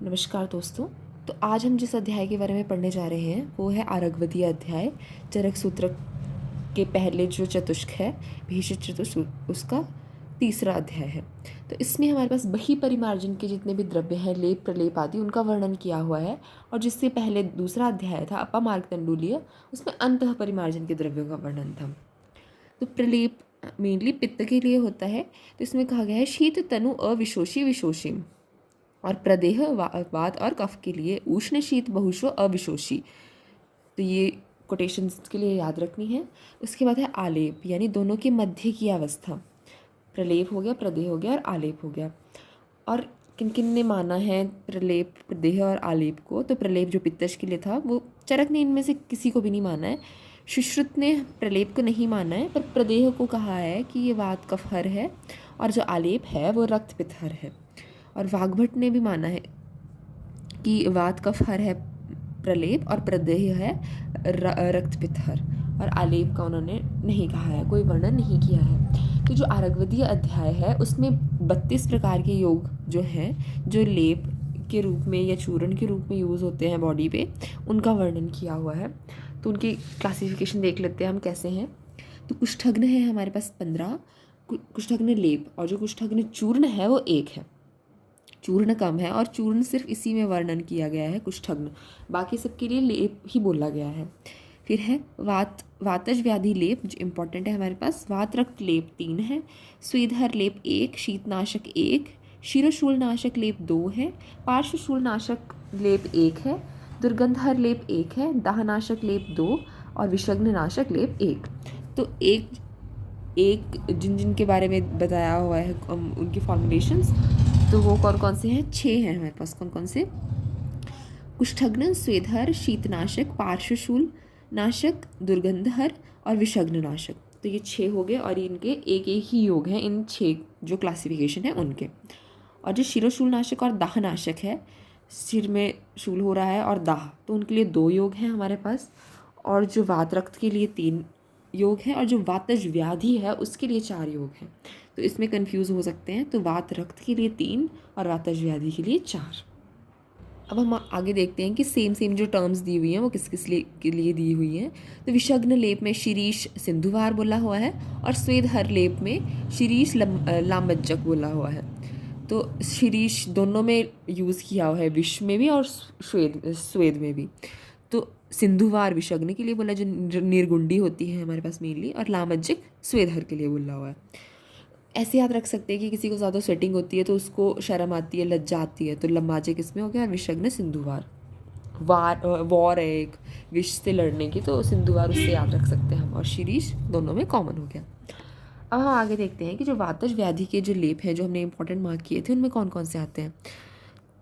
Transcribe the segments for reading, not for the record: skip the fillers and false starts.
नमस्कार दोस्तों। तो आज हम जिस अध्याय के बारे में पढ़ने जा रहे हैं वो है आरगवदीय अध्याय। चरक सूत्र के पहले जो चतुष्क है भीषित चतुष्क उसका तीसरा अध्याय है। तो इसमें हमारे पास बही परिमार्जन के जितने भी द्रव्य हैं, लेप प्रलेप आदि, उनका वर्णन किया हुआ है। और जिससे पहले दूसरा अध्याय था अपामार्गदंडूलीय, उसमें अंतः परिमार्जन के द्रव्यों का वर्णन था। तो प्रलेप मेनली पित्त के लिए होता है। तो इसमें कहा गया है शीत तनु अविशोषी विशोषी, और प्रदेह वात और कफ के लिए उष्ण शीत बहुशो अविशोषी। तो ये कोटेशंस के लिए याद रखनी है। उसके बाद है आलेप, यानी दोनों के मध्य की अवस्था। प्रलेप हो गया, प्रदेह हो गया और आलेप हो गया। और किन किन ने माना है प्रलेप, प्रदेह और आलेप को? तो प्रलेप जो पित्तश के लिए था वो चरक ने इनमें से किसी को भी नहीं माना है। सुश्रुत ने प्रलेप को नहीं माना है, पर प्रदेह को कहा है कि ये वात कफहर है, और जो आलेप है वो रक्त पित्तहर है। और वाग्भट ने भी माना है कि वात कफहर है प्रलेप और प्रदेह है रक्त पित्तहर, और आलेप का उन्होंने नहीं कहा है, कोई वर्णन नहीं किया है। तो जो आरगवदीय अध्याय है उसमें 32 प्रकार के योग जो हैं, जो लेप के रूप में या चूर्ण के रूप में यूज़ होते हैं बॉडी पे, उनका वर्णन किया हुआ है। तो उनकी क्लासिफिकेशन देख लेते हैं हम कैसे हैं। तो कुष्ठग्न है हमारे पास 15, कुष्ठग्न लेप, और जो कुष्ठग्न चूर्ण है वो 1 है। चूर्ण कम है, और चूर्ण सिर्फ इसी में वर्णन किया गया है कुष्ठग्न, बाकी सबके लिए लेप ही बोला गया है। फिर है वातज व्याधि लेप, जो इम्पॉर्टेंट है हमारे पास। वात रक्त लेप 3 है, स्वेदहर लेप 1, शीतनाशक 1, शिरोशूलनाशक लेप 2 है, पार्श्वशूलनाशक लेप 1 है, दुर्गंधहर लेप 1 है, दाहनाशक लेप 2 और विषग्ननाशक लेप 1। तो एक जिन जिन के बारे में बताया हुआ है उनकी फॉर्मुलेशंस, तो वो कौन कौन से हैं? 6 हैं हमारे पास। कौन कौन से? कुष्ठग्न, स्वेदहर, शीतनाशक, पार्श्वशूल नाशक, दुर्गंधहर और विषग्ननाशक। तो ये 6 हो गए, और इनके एक एक ही योग हैं इन 6 जो क्लासिफिकेशन है उनके। और जो शिरोशूलनाशक और दाहनाशक है, सिर में शूल हो रहा है और दाह, तो उनके लिए 2 योग हैं हमारे पास। और जो वात रक्त के लिए 3 योग हैं, और जो वातज व्याधि है उसके लिए 4 योग हैं। तो इसमें कंफ्यूज हो सकते हैं। तो वात रक्त के लिए 3 और वातज व्याधि के लिए 4। अब हम आगे देखते हैं कि सेम जो टर्म्स दी हुई हैं वो किस किस के लिए दी हुई हैं। तो विषग्न लेप में शिरीष सिंधुवार बोला हुआ है, और स्वेदहर लेप में शिरीष लामज्जक बोला हुआ है। तो शिरीष दोनों में यूज़ किया हुआ है, विष में भी और स्वेद में भी। तो सिंधुवार विषग्न के लिए बोला, जो निर्गुंडी होती है हमारे पास मेनली, और लामज्जक स्वेदहर के लिए बोला हुआ है। ऐसे याद रख सकते हैं कि किसी को ज़्यादा स्वेटिंग होती है तो उसको शर्म आती है, लज्जा आती है, तो लम्बाजे किसमें हो गया, और विषग्न सिंधुवार। वॉर है एक विष से लड़ने की, तो सिंधुवार उससे याद रख सकते हैं हम, और शिरीष दोनों में कॉमन हो गया। अब हम आगे देखते हैं कि जो वातज व्याधि के जो लेप हैं जो हमने इंपॉर्टेंट मार्क किए थे, उनमें कौन कौन से आते हैं।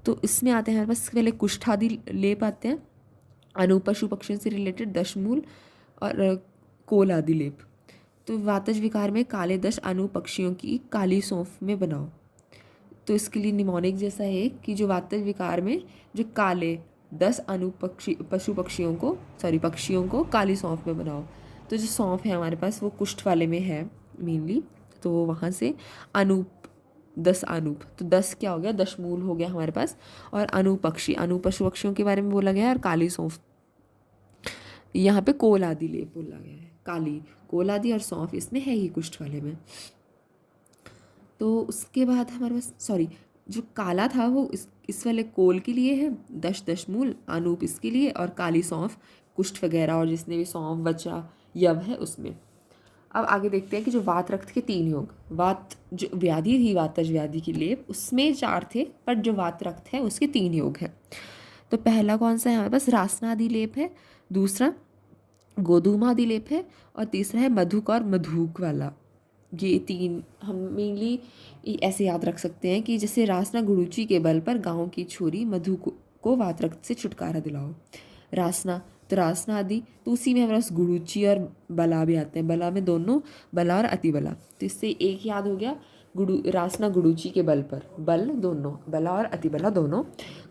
तो इसमें आते हैं हमारे पास पहले कुष्ठादि लेप आते हैं, अनुपशु पक्षियों से रिलेटेड दशमूल और कोल आदि लेप। तो वातज विकार में काले 10 अनु पक्षियों की काली सौंफ में बनाओ। तो इसके लिए निमोनिक जैसा है कि जो वातज विकार में जो काले 10 अनु पक्षियों को काली सौंफ में बनाओ। तो जो सौंफ है हमारे पास वो कुष्ठ वाले में है मेनली, तो वहाँ से अनूप 10 अनूप, तो 10 क्या हो गया, दशमूल हो गया हमारे पास। और अनु पशु पक्षियों के बारे में बोला गया है, और काली सौंफ यहाँ पे कोल आदि लेप बोला गया है। काली, कोल आदि और सौंफ इसमें है ही कुष्ठ वाले में। तो उसके बाद हमारे पास जो काला था वो इस वाले कोल के लिए है, 10 दशमूल, अनूप इसके लिए, और काली सौंफ कुष्ठ वगैरह और जिसने भी सौंफ वचा यव है उसमें। अब आगे देखते हैं कि जो वात रक्त के 3 योग, वात जो व्याधि थी वातज व्याधि की लेप उसमें 4 थे, पर जो वात रक्त है उसके 3 योग हैं। तो पहला कौन सा है हमारे पास, रासनादि लेप है, दूसरा गोधूमादि लेप है, और तीसरा है मधुक और मधुक वाला। ये 3 हम मेनली ऐसे याद रख सकते हैं कि जैसे रासना गुड़ूची के बल पर गाँव की छोरी मधु को वात रक्त से छुटकारा दिलाओ। रासना, तो रासना आदि, तो उसी में हमारे पास गुड़ूची और बला भी आते हैं। बला में दोनों, बला और अतिबला, तो इससे एक याद हो गया, रासना गुड़ूची के बल पर, बल दोनों, बला और अतिबला दोनों।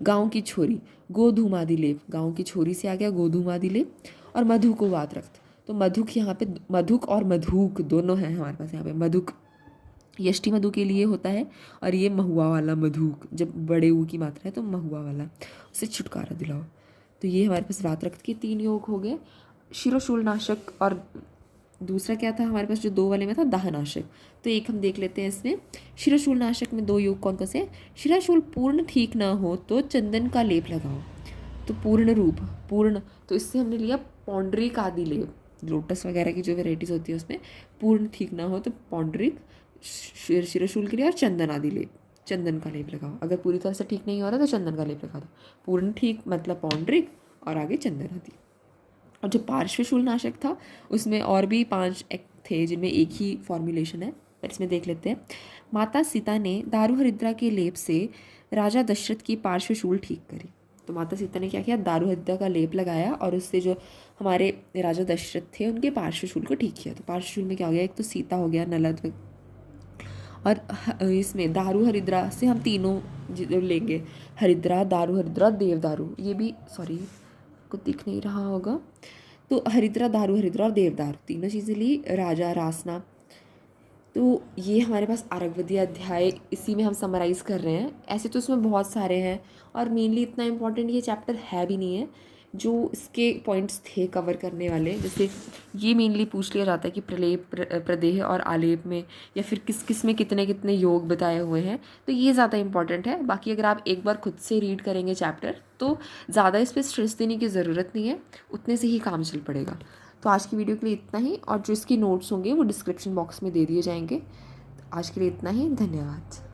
गाँव की छोरी, गोधूमादि लेप, गाँव की छोरी से आ गया गोधूमादि लेप, और मधु को वात रक्त। तो मधुक यहाँ पे, मधुक और मधुक दोनों हैं हमारे पास यहाँ पे। मधुक यष्टि मधु के लिए होता है, और ये महुआ वाला मधु, जब बड़े ऊ की मात्रा है तो महुआ वाला, उससे छुटकारा दिलाओ। तो ये हमारे पास व्रात रक्त के 3 योग हो गए। शिरोशूल नाशक, और दूसरा क्या था हमारे पास जो 2 वाले में था, दाहनाशक। तो एक हम देख लेते हैं इसमें। शिरोशूल नाशक में 2 योग कौन कौन से? शिरोशूल पूर्ण ठीक ना हो तो चंदन का लेप लगाओ। तो पूर्ण रूप, पूर्ण, तो इससे हमने लिया पौंडरिक आदि लेप, लोटस वगैरह की जो वेराइटीज़ होती है उसमें पूर्ण ठीक ना हो तो पौंडरिक शिरोशूल के लिए, और चंदन आदि लेप, चंदन का लेप लगाओ। अगर पूरी तरह से ठीक नहीं हो रहा तो चंदन का लेप लगा दो। पूर्ण ठीक मतलब पौंडरिक, और आगे चंदन आदि। और जो पार्श्वशूल नाशक था उसमें और भी 5 थे जिनमें एक ही फॉर्मुलेशन है, पर इसमें देख लेते हैं। माता सीता ने दारू हरिद्रा के लेप से राजा दशरथ की पार्श्वशूल ठीक करी। तो माता सीता ने क्या किया? दारू हरिद्रा का लेप लगाया और उससे जो हमारे राजा दशरथ थे उनके पार्श्वशूल को ठीक किया। तो पार्श्वशूल में क्या हो गया? एक तो सीता हो गया, नलद, और इसमें दारू हरिद्रा से हम तीनों लेंगे, हरिद्रा, दारू हरिद्रा, देवदारू। ये भी सॉरी को दिख नहीं रहा होगा। तो हरिद्रा, दारू हरिद्रा और देवदारू तीनों चीज़ें ली, राजा रासना। तो ये हमारे पास आरगवदी अध्याय, इसी में हम समराइज़ कर रहे हैं। ऐसे तो इसमें बहुत सारे हैं और मेनली इतना इम्पोर्टेंट ये चैप्टर है भी नहीं है। जो इसके पॉइंट्स थे कवर करने वाले, जैसे ये मेनली पूछ लिया जाता है कि प्रलेप, प्रदेह और आलेप में, या फिर किस किस में कितने कितने योग बताए हुए हैं, तो ये ज़्यादा इंपॉर्टेंट है। बाकी अगर आप एक बार खुद से रीड करेंगे चैप्टर तो ज़्यादा इस पर स्ट्रेस देने की ज़रूरत नहीं है, उतने से ही काम चल पड़ेगा। तो आज की वीडियो के लिए इतना ही, और जो इसके नोट्स होंगे वो डिस्क्रिप्शन बॉक्स में दे दिए जाएंगे। आज के लिए इतना ही, धन्यवाद।